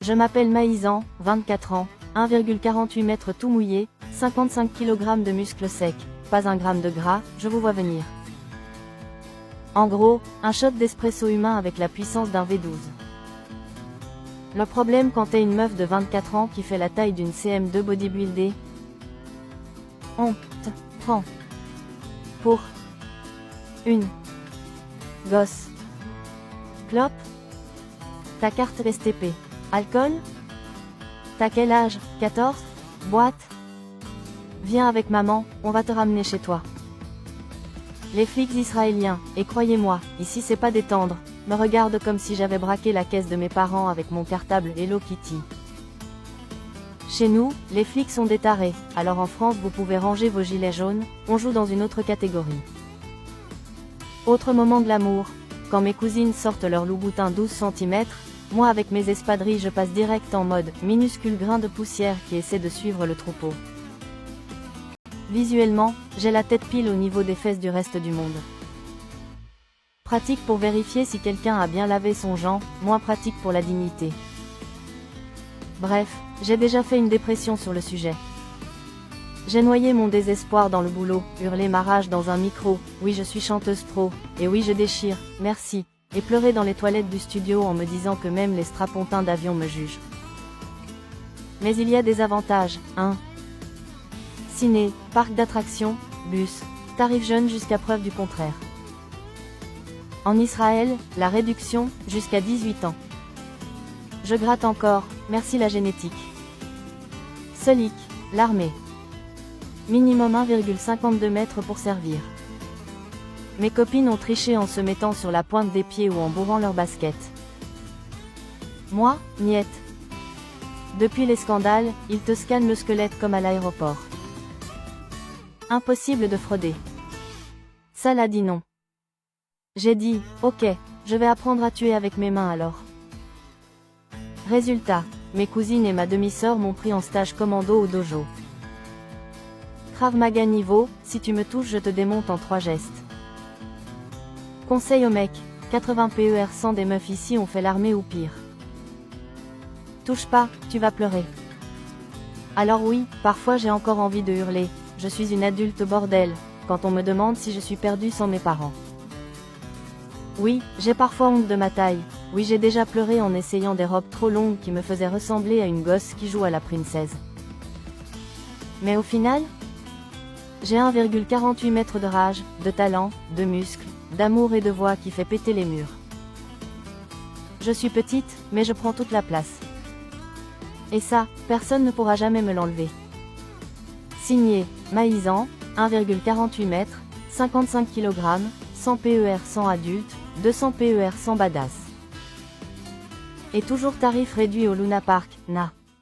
Je m'appelle Maïsan, 24 ans, 1,48 m tout mouillé, 55 kg de muscles secs, pas un gramme de gras, je vous vois venir. En gros, un shot d'espresso humain avec la puissance d'un V12. Le problème quand t'es une meuf de 24 ans qui fait la taille d'une CM2 bodybuildée, on te prend pour une gosse. Clope? Ta carte STP. Alcool? T'as quel âge? 14? Boîte? Viens avec maman, on va te ramener chez toi. Les flics israéliens, et croyez-moi, ici c'est pas détendre, me regardent comme si j'avais braqué la caisse de mes parents avec mon cartable Hello Kitty. Chez nous, les flics sont des tarés, alors en France vous pouvez ranger vos gilets jaunes, on joue dans une autre catégorie. Autre moment de l'amour, quand mes cousines sortent leur Louboutin 12 cm, moi avec mes espadrilles je passe direct en mode minuscule grain de poussière qui essaie de suivre le troupeau. Visuellement, j'ai la tête pile au niveau des fesses du reste du monde. Pratique pour vérifier si quelqu'un a bien lavé son genre, moins pratique pour la dignité. Bref, j'ai déjà fait une dépression sur le sujet. J'ai noyé mon désespoir dans le boulot, hurlé ma rage dans un micro, oui je suis chanteuse pro, et oui je déchire, merci, et pleuré dans les toilettes du studio en me disant que même les strapontins d'avion me jugent. Mais il y a des avantages, hein. Ciné, parc d'attractions, bus, tarif jeune jusqu'à preuve du contraire. En Israël, la réduction, jusqu'à 18 ans. Je gratte encore, merci la génétique. Solic, l'armée. Minimum 1,52 m pour servir. Mes copines ont triché en se mettant sur la pointe des pieds ou en bourrant leurs baskets. Moi, niette. Depuis les scandales, ils te scannent le squelette comme à l'aéroport. Impossible de frauder. Ça l'a dit non. J'ai dit, ok, je vais apprendre à tuer avec mes mains alors. Résultat, mes cousines et ma demi-sœur m'ont pris en stage commando au dojo. Krav Maga niveau, si tu me touches je te démonte en 3 gestes. Conseil aux mecs, 80 PER 100 des meufs ici ont fait l'armée ou pire. Touche pas, tu vas pleurer. Alors oui, parfois j'ai encore envie de hurler, je suis une adulte bordel, quand on me demande si je suis perdue sans mes parents. Oui, j'ai parfois honte de ma taille, oui j'ai déjà pleuré en essayant des robes trop longues qui me faisaient ressembler à une gosse qui joue à la princesse. Mais au final, j'ai 1,48 m de rage, de talent, de muscles, d'amour et de voix qui fait péter les murs. Je suis petite, mais je prends toute la place. Et ça, personne ne pourra jamais me l'enlever. Signé, Maïsan, 1,48 m, 55 kg, 100 PER 100 adultes, 200 PER 100 badass. Et toujours tarif réduit au Luna Park, na.